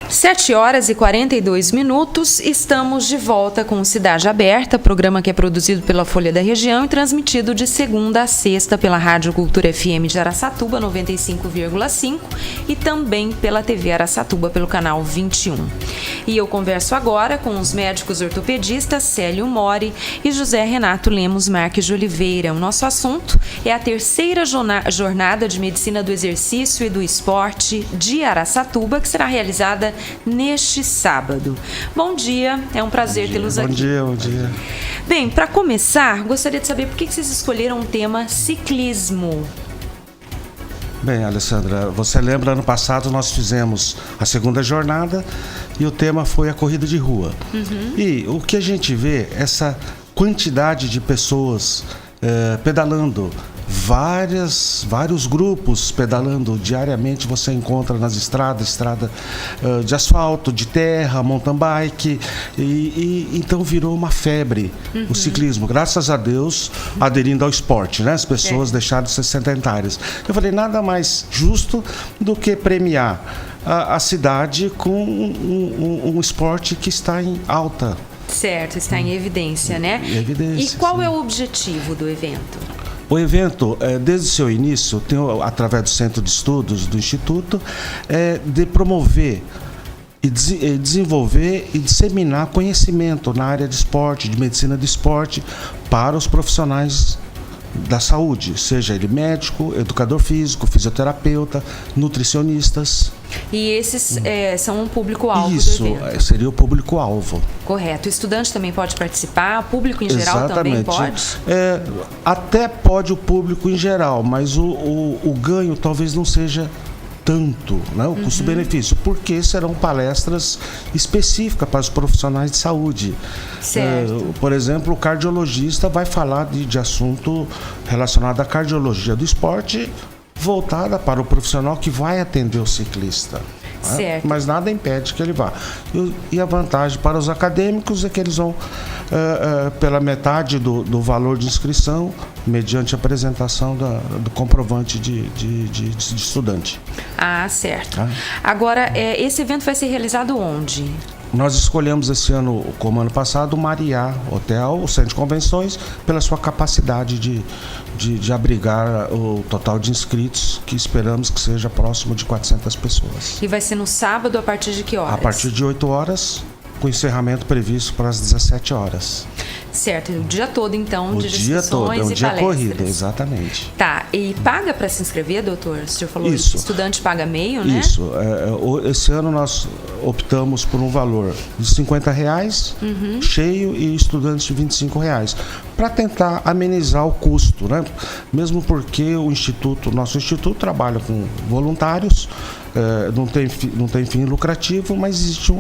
7h42, estamos de volta com Cidade Aberta, programa que é produzido pela Folha da Região e transmitido de segunda a sexta pela Rádio Cultura FM de Araçatuba, 95,5 e também pela TV Araçatuba, pelo canal 21. E eu converso agora com os médicos ortopedistas Célio Mori e José Renato Lemos Marques de Oliveira. O nosso assunto é a terceira jornada de Medicina do Exercício e do Esporte de Araçatuba, que será realizada neste sábado. Bom dia, é um prazer tê-los aqui. Bom dia. Bem, para começar, gostaria de saber por que vocês escolheram o tema ciclismo. Bem, Alessandra, você lembra, ano passado nós fizemos a segunda jornada e o tema foi a corrida de rua. E o que a gente vê, essa quantidade de pessoas pedalando, vários grupos pedalando diariamente, você encontra nas estradas, estrada de asfalto, de terra, mountain bike, e então virou uma febre o ciclismo, graças a Deus, aderindo ao esporte, né? As pessoas deixaram de ser sedentárias. Eu falei, nada mais justo do que premiar a cidade com um esporte que está em alta. Certo, está em evidência, né? Em evidência, e qual sim. é o objetivo do evento? O evento, desde o seu início, tem, através do Centro de Estudos do Instituto, de promover e desenvolver e disseminar conhecimento na área de esporte, de medicina do esporte, para os profissionais da saúde, seja ele médico, educador físico, fisioterapeuta, nutricionistas. E esses são um público-alvo do Isso, evento? seria o público-alvo. Correto. O estudante também pode participar? O público em geral também pode? Até pode o público em geral, mas o ganho talvez não seja tanto, né? O custo-benefício, porque serão palestras específicas para os profissionais de saúde. Certo. Por exemplo, o cardiologista vai falar de assunto relacionado à cardiologia do esporte, voltada para o profissional que vai atender o ciclista. Certo. Mas nada impede que ele vá. E a vantagem para os acadêmicos é que eles vão pela metade do valor de inscrição, mediante a apresentação do comprovante de estudante. Ah, certo. Agora, esse evento vai ser realizado onde? Nós escolhemos esse ano, como ano passado, o Mariá Hotel, o Centro de Convenções, pela sua capacidade de abrigar o total de inscritos, que esperamos que seja próximo de 400 pessoas. E vai ser no sábado, a partir de que horas? A partir de 8 horas, com encerramento previsto para as 17 horas. Certo, o dia todo, então, de dia todo, discussões um e dia palestras. corrida, exatamente. Tá, e paga para se inscrever, doutor? O senhor falou Isso. que estudante paga meio, né? Isso. Esse ano nós optamos por um valor de R$50, cheio, e estudantes de R$25, para tentar amenizar o custo, né? Mesmo porque nosso instituto trabalha com voluntários, não tem fim lucrativo, mas existe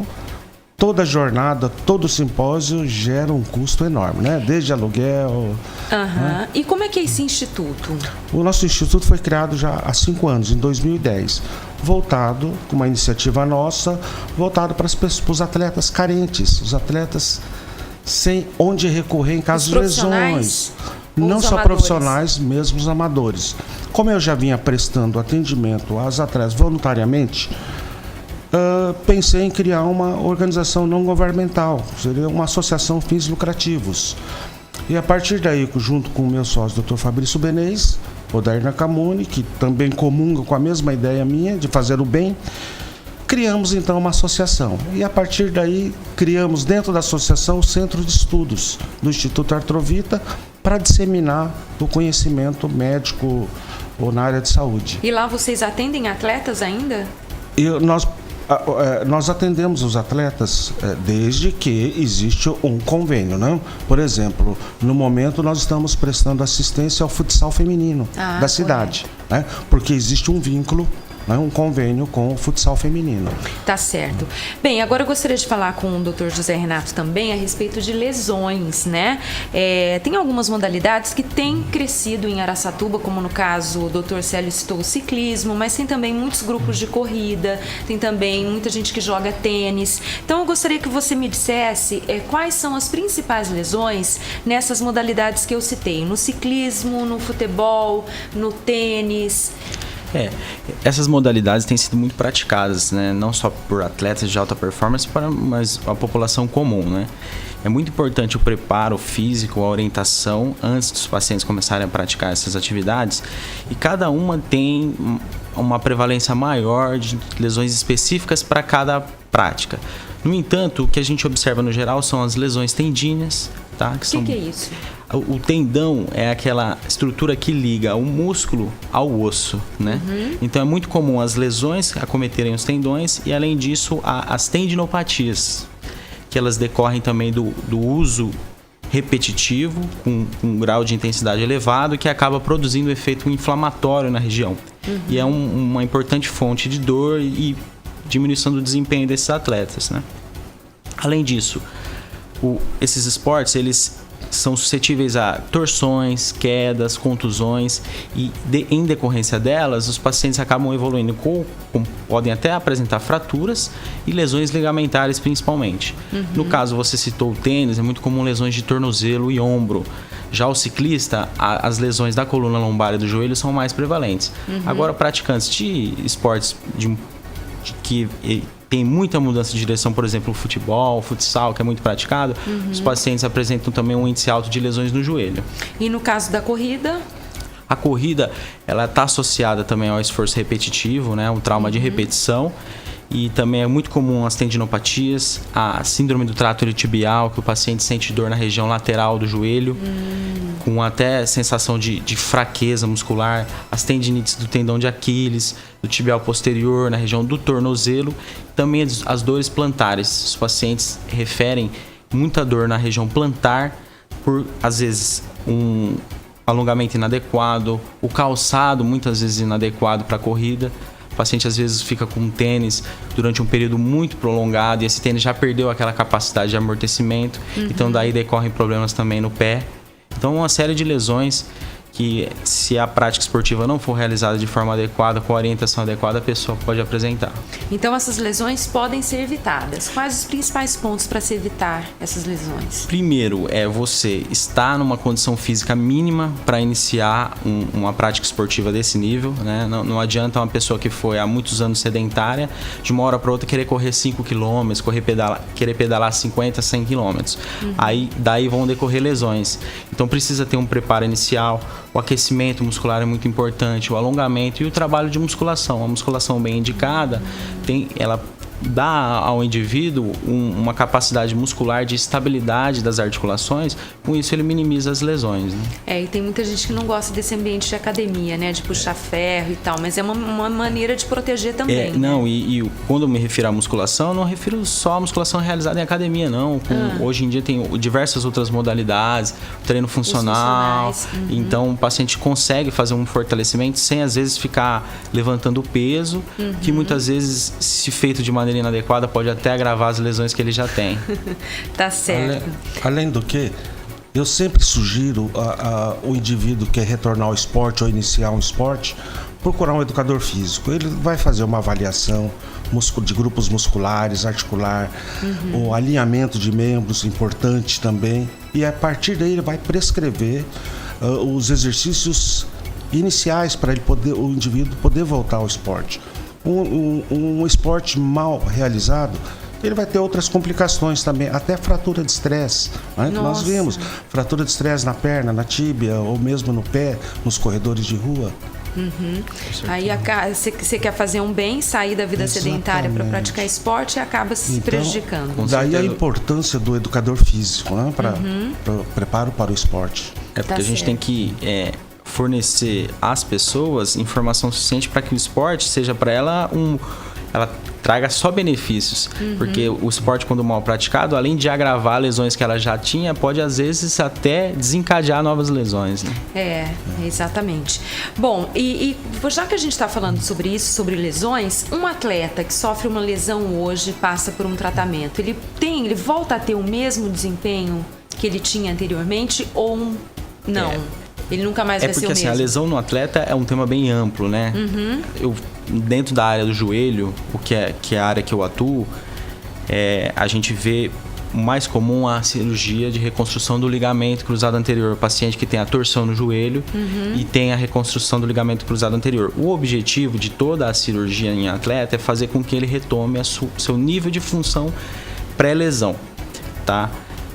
toda jornada, todo simpósio gera um custo enorme, né? Desde aluguel. Né? E como é que é esse instituto? O nosso instituto foi criado já há 5 anos, em 2010, voltado, com uma iniciativa nossa, voltado para os atletas carentes, os atletas sem onde recorrer em caso de lesões. Não só profissionais, mesmo os amadores. Como eu já vinha prestando atendimento aos atletas voluntariamente, pensei em criar uma organização não governamental, seria uma associação fins lucrativos. E a partir daí, junto com o meu sócio, Dr. Fabrício Benez, Odair Nakamuni, que também comunga com a mesma ideia minha de fazer o bem, criamos então uma associação. E a partir daí, criamos dentro da associação o Centro de Estudos do Instituto Artrovita, para disseminar o conhecimento médico ou na área de saúde. E lá vocês atendem atletas ainda? Nós atendemos os atletas desde que existe um convênio, né? Por exemplo, no momento nós estamos prestando assistência ao futsal feminino da cidade, né? Porque existe um vínculo, né? Um convênio com o futsal feminino. Tá certo. Bem, agora eu gostaria de falar com o Dr. José Renato também a respeito de lesões, né? Tem algumas modalidades que têm crescido em Araçatuba, como no caso o Dr. Célio citou o ciclismo, mas tem também muitos grupos de corrida, tem também muita gente que joga tênis. Então eu gostaria que você me dissesse quais são as principais lesões nessas modalidades que eu citei, no ciclismo, no futebol, no tênis. Essas modalidades têm sido muito praticadas, né? Não só por atletas de alta performance, mas a população comum, né? É muito importante o preparo físico, a orientação antes dos pacientes começarem a praticar essas atividades, e cada uma tem uma prevalência maior de lesões específicas para cada prática. No entanto, o que a gente observa no geral são as lesões tendíneas, tá? O que é isso? O tendão é aquela estrutura que liga o músculo ao osso, né? Então é muito comum as lesões acometerem os tendões e, além disso, as tendinopatias, que elas decorrem também do uso repetitivo com um grau de intensidade elevado, que acaba produzindo um efeito inflamatório na região. E é uma importante fonte de dor e diminuição do desempenho desses atletas, né? Além disso, esses esportes, eles são suscetíveis a torções, quedas, contusões, e em decorrência delas, os pacientes acabam evoluindo podem até apresentar fraturas e lesões ligamentares principalmente. No caso, você citou o tênis, é muito comum lesões de tornozelo e ombro. Já o ciclista, as lesões da coluna lombar e do joelho são mais prevalentes. Agora, praticantes de esportes que tem muita mudança de direção, por exemplo, o futebol, o futsal, que é muito praticado, os pacientes apresentam também um índice alto de lesões no joelho. E no caso da corrida? A corrida, ela está associada também ao esforço repetitivo, né, um trauma de repetição, e também é muito comum as tendinopatias, a síndrome do trato iliotibial, que o paciente sente dor na região lateral do joelho, com até sensação de fraqueza muscular, as tendinites do tendão de Aquiles, do tibial posterior, na região do tornozelo, também as dores plantares. Os pacientes referem muita dor na região plantar por, às vezes, um alongamento inadequado, o calçado muitas vezes inadequado para a corrida. O paciente às vezes fica com um tênis durante um período muito prolongado e esse tênis já perdeu aquela capacidade de amortecimento, então daí decorrem problemas também no pé. Então, uma série de lesões que, se a prática esportiva não for realizada de forma adequada, com a orientação adequada, a pessoa pode apresentar. Então, essas lesões podem ser evitadas. Quais os principais pontos para se evitar essas lesões? Primeiro, você estar numa condição física mínima para iniciar uma prática esportiva desse nível, né? Não adianta uma pessoa que foi há muitos anos sedentária, de uma hora para outra querer correr 5 km, querer pedalar 50, 100 km. Daí vão decorrer lesões. Então, precisa ter um preparo inicial. O aquecimento muscular é muito importante, o alongamento e o trabalho de musculação. A musculação bem indicada, ela dá ao indivíduo uma capacidade muscular de estabilidade das articulações, com isso ele minimiza as lesões, né? E tem muita gente que não gosta desse ambiente de academia, né? De puxar ferro e tal, mas é uma maneira de proteger também. Não, e quando eu me refiro à musculação, eu não refiro só à musculação realizada em academia, não. Hoje em dia tem diversas outras modalidades, treino funcional, então o paciente consegue fazer um fortalecimento sem às vezes ficar levantando peso, que muitas vezes, se feito de maneira inadequada, pode até agravar as lesões que ele já tem. Tá certo. Além do que, eu sempre sugiro o indivíduo que quer retornar ao esporte ou iniciar um esporte, procurar um educador físico. Ele vai fazer uma avaliação de grupos musculares, articular, o alinhamento de membros, importante também. E a partir daí ele vai prescrever os exercícios iniciais para o indivíduo poder voltar ao esporte. Um esporte mal realizado, ele vai ter outras complicações também, até fratura de estresse. Né? Nós vemos fratura de estresse na perna, na tíbia, ou mesmo no pé, nos corredores de rua. Aí você quer fazer um bem, sair da vida sedentária para praticar esporte e acaba se prejudicando. Daí a importância do educador físico, né? Para preparo para o esporte. Porque a gente tem que fornecer às pessoas informação suficiente para que o esporte seja para ela ela traga só benefícios, porque o esporte, quando mal praticado, além de agravar lesões que ela já tinha, pode às vezes até desencadear novas lesões, né? Exatamente. Bom, e já que a gente está falando sobre isso, sobre lesões, um atleta que sofre uma lesão hoje, passa por um tratamento, ele volta a ter o mesmo desempenho que ele tinha anteriormente ou não? Ele nunca mais vai ser o mesmo. É porque a lesão no atleta é um tema bem amplo, né? Dentro da área do joelho, que é a área que eu atuo, a gente vê O mais comum é a cirurgia de reconstrução do ligamento cruzado anterior. O paciente que tem a torção no joelho e tem a reconstrução do ligamento cruzado anterior. O objetivo de toda a cirurgia em atleta é fazer com que ele retome seu nível de função pré-lesão, tá?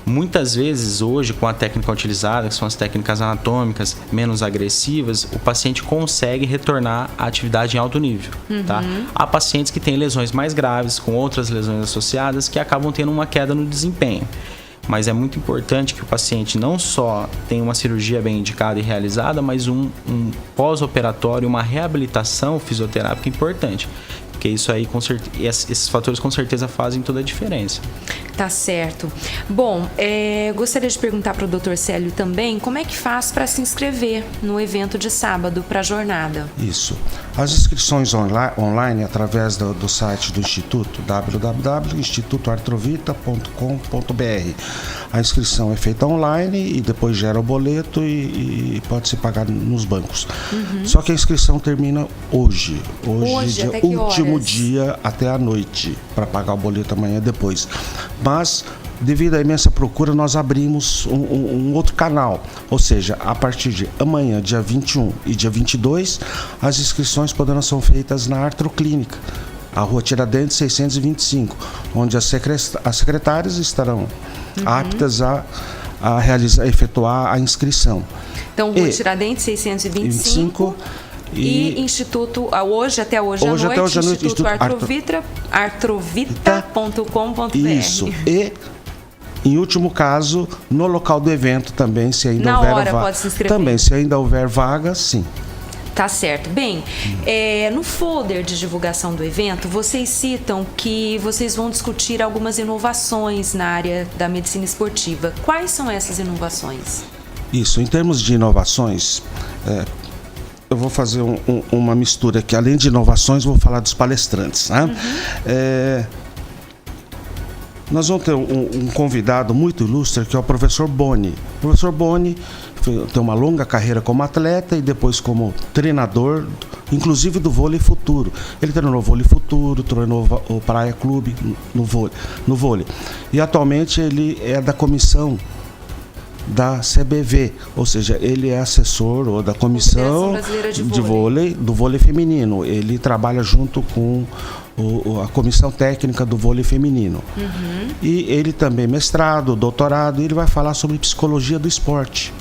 Muitas vezes, hoje, com a técnica utilizada, que são as técnicas anatômicas menos agressivas, o paciente consegue retornar à atividade em alto nível. Tá? Há pacientes que têm lesões mais graves, com outras lesões associadas, que acabam tendo uma queda no desempenho. Mas é muito importante que o paciente não só tenha uma cirurgia bem indicada e realizada, mas um pós-operatório, uma reabilitação fisioterápica importante. Porque isso aí, esses fatores com certeza fazem toda a diferença. Tá certo. Bom, gostaria de perguntar para o Dr. Célio também, como é que faz para se inscrever no evento de sábado para a jornada? Isso. As inscrições online através do site do Instituto, www.institutoartrovita.com.br. A inscrição é feita online e depois gera o boleto e pode ser pagado nos bancos. Só que a inscrição termina hoje. Hoje até que último horas? dia até a noite, para pagar o boleto amanhã depois. Mas, devido à imensa procura, nós abrimos um outro canal. Ou seja, a partir de amanhã, dia 21 e dia 22, as inscrições poderão ser feitas na Artroclínica, a Rua Tiradentes 625, onde as secretárias estarão aptas a efetuar a inscrição. Então, Rua Tiradentes 625... E Instituto, hoje até hoje à noite, Instituto artrovita.com.br. Isso. E, em último caso, no local do evento também, se ainda houver vaga. Pode se inscrever. Também, se ainda houver vaga, sim. Tá certo. Bem, no folder de divulgação do evento, vocês citam que vocês vão discutir algumas inovações na área da medicina esportiva. Quais são essas inovações? Isso. Em termos de inovações, eu vou fazer uma mistura aqui. Além de inovações, vou falar dos palestrantes. Né? Nós vamos ter um convidado muito ilustre, que é o professor Boni. O professor Boni tem uma longa carreira como atleta e depois como treinador, inclusive do vôlei futuro. Ele treinou o vôlei futuro, treinou o Praia Clube no vôlei. E atualmente ele é da comissão da CBV, ou seja, ele é assessor da comissão do vôlei feminino. Ele trabalha junto com a comissão técnica do vôlei feminino. E ele também mestrado, doutorado, e ele vai falar sobre psicologia do esporte.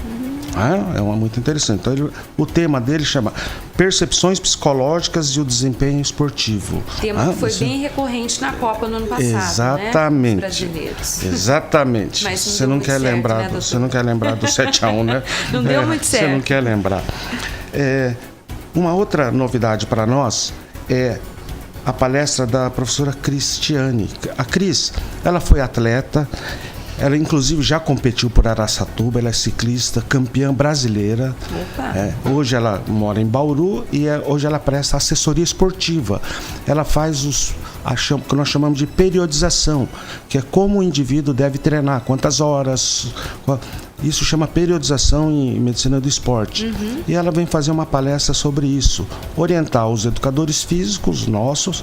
É muito interessante. Então, o tema dele chama Percepções Psicológicas e o Desempenho Esportivo. Tema que foi bem recorrente na Copa no ano passado. Exatamente. Né? Brasileiros. Exatamente. Mas você não quer lembrar, né, você não quer lembrar do 7-1, né? Não deu muito certo. Você não quer lembrar. Uma outra novidade para nós é a palestra da professora Cristiane. A Cris, ela foi atleta. Ela, inclusive, já competiu por Araçatuba, ela é ciclista, campeã brasileira. Hoje ela mora em Bauru e hoje ela presta assessoria esportiva. Ela faz o que nós chamamos de periodização, que é como o indivíduo deve treinar, quantas horas. Isso chama periodização em medicina do esporte. E ela vem fazer uma palestra sobre isso, orientar os educadores físicos nossos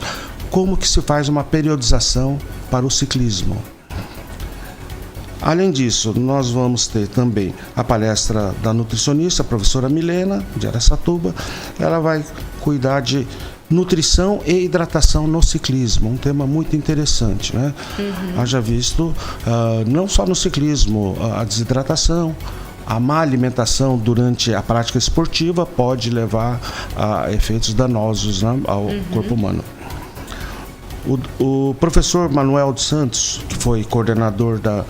como que se faz uma periodização para o ciclismo. Além disso, nós vamos ter também a palestra da nutricionista, a professora Milena, de Araçatuba. Ela vai cuidar de nutrição e hidratação no ciclismo, um tema muito interessante, né? Haja visto, não só no ciclismo, a desidratação, a má alimentação durante a prática esportiva pode levar a efeitos danosos, né, ao corpo humano. O professor Manuel dos Santos, que foi coordenador da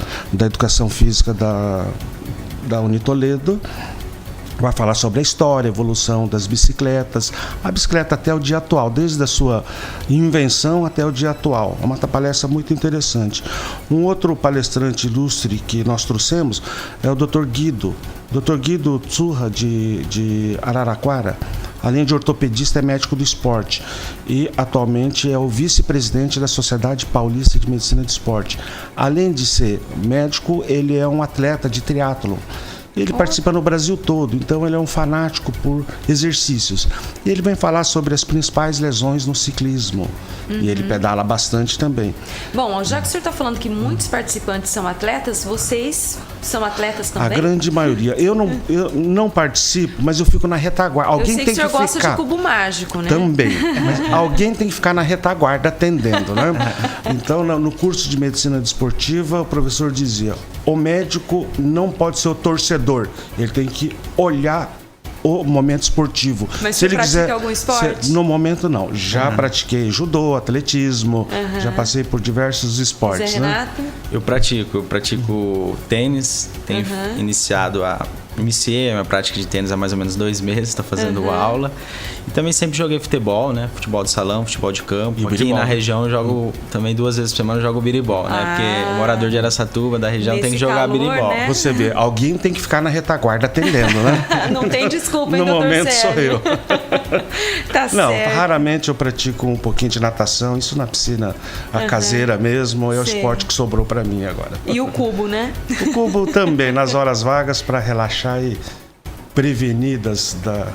Educação Física da Unitoledo, vai falar sobre a história, a evolução das bicicletas, a bicicleta até o dia atual, desde a sua invenção até o dia atual. É uma palestra muito interessante. Um outro palestrante ilustre que nós trouxemos é o Dr. Guido. Dr. Guido Tsurra, de Araraquara. Além de ortopedista, é médico do esporte e atualmente é o vice-presidente da Sociedade Paulista de Medicina do Esporte. Além de ser médico, ele é um atleta de triatlon. Ele participa no Brasil todo, então ele é um fanático por exercícios. E ele vem falar sobre as principais lesões no ciclismo. E ele pedala bastante também. Bom, já que o senhor está falando que muitos participantes são atletas, vocês são atletas também? A grande maioria. Eu não participo, mas eu fico na retaguarda. Alguém eu sei tem que o senhor gosta de cubo mágico, né? Também. Mas alguém tem que ficar na retaguarda atendendo, né? Então, no curso de medicina desportiva, o professor dizia: o médico não pode ser o torcedor. Ele tem que olhar o momento esportivo. Mas você pratica algum esporte? No momento, não. Já pratiquei judô, atletismo, já passei por diversos esportes. Zé Renato? Né? Eu pratico tênis, tenho iniciei a minha prática de tênis há mais ou menos 2 meses, estou fazendo aula. E também sempre joguei futebol, né? Futebol de salão, futebol de campo. E aqui biribol, na região eu jogo também 2 vezes por semana, eu jogo biribol, né? Porque morador de Araçatuba, da região, tem que jogar calor, biribol. né? Você vê, alguém tem que ficar na retaguarda atendendo, né? Não tem desculpa, hein, No doutor momento Sérgio? sou eu. Tá Não, certo. raramente eu pratico um pouquinho de natação, isso na piscina caseira mesmo, é o Sei. esporte que sobrou para mim agora. E o cubo, né? O cubo também, nas horas vagas, para relaxar e prevenidas da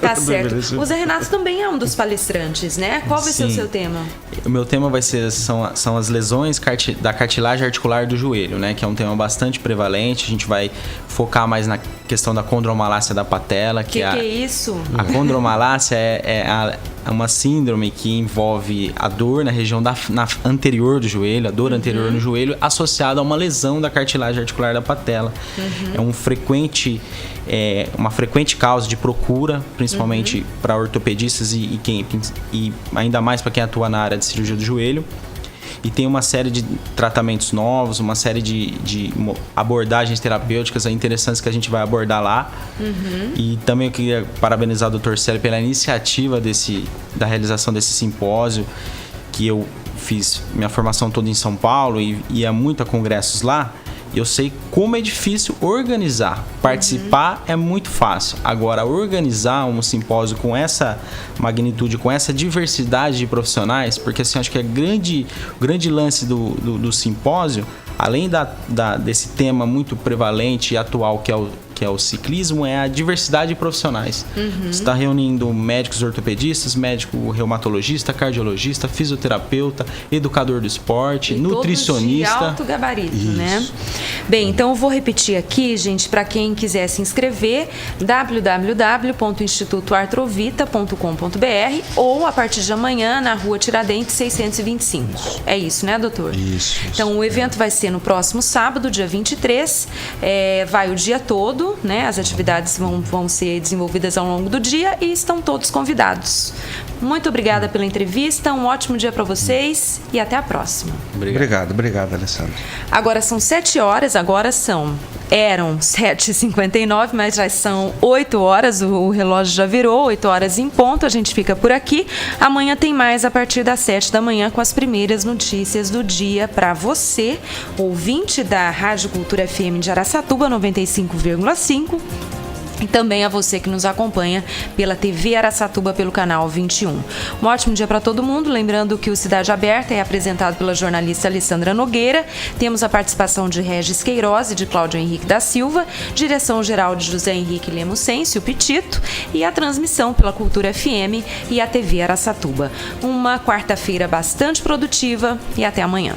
Tá do certo. envelhecimento. O Zé Renato também é um dos palestrantes, né? Qual vai ser o Sim. seu tema? O meu tema são as lesões da cartilagem articular do joelho, né? Que é um tema bastante prevalente. A gente vai focar mais na questão da condromalácia da patela. Que é isso? A condromalácia é uma síndrome que envolve a dor na região anterior do joelho, a dor anterior no joelho, associada a uma lesão da cartilagem articular da patela. É uma frequente causa de procura, principalmente para ortopedistas e ainda mais para quem atua na área de cirurgia do joelho. E tem uma série de tratamentos novos, uma série de abordagens terapêuticas interessantes que a gente vai abordar lá. E também eu queria parabenizar o Dr. Célio pela iniciativa da realização desse simpósio, que eu fiz minha formação toda em São Paulo e ia muito a congressos lá. Eu sei como é difícil organizar. Participar é muito fácil. Agora, organizar um simpósio com essa magnitude, com essa diversidade de profissionais, porque assim, acho que o grande lance do simpósio, além desse tema muito prevalente e atual que é o ciclismo, é a diversidade de profissionais. Você está reunindo médicos ortopedistas, médico reumatologista, cardiologista, fisioterapeuta, educador do esporte, e nutricionista. Todos de alto gabarito, né? Bem, então eu vou repetir aqui, gente, para quem quiser se inscrever, www.institutoartrovita.com.br ou a partir de amanhã na Rua Tiradentes 625. É isso, né, doutor? Isso. Então o evento vai ser no próximo sábado, dia 23, vai o dia todo, né? As atividades vão ser desenvolvidas ao longo do dia e estão todos convidados. Muito obrigada pela entrevista, um ótimo dia para vocês e até a próxima. Obrigado, Alessandro. Agora são 7 horas, eram 7h59, mas já são 8 horas, o relógio já virou, 8 horas em ponto, a gente fica por aqui. Amanhã tem mais a partir das 7 da manhã com as primeiras notícias do dia para você, ouvinte da Rádio Cultura FM de Araçatuba 95,5. E também a você que nos acompanha pela TV Araçatuba pelo canal 21. Um ótimo dia para todo mundo. Lembrando que o Cidade Aberta é apresentado pela jornalista Alessandra Nogueira. Temos a participação de Regis Queiroz e de Cláudio Henrique da Silva, direção-geral de José Henrique Lemucencio, o Pitito, e a transmissão pela Cultura FM e a TV Araçatuba. Uma quarta-feira bastante produtiva e até amanhã.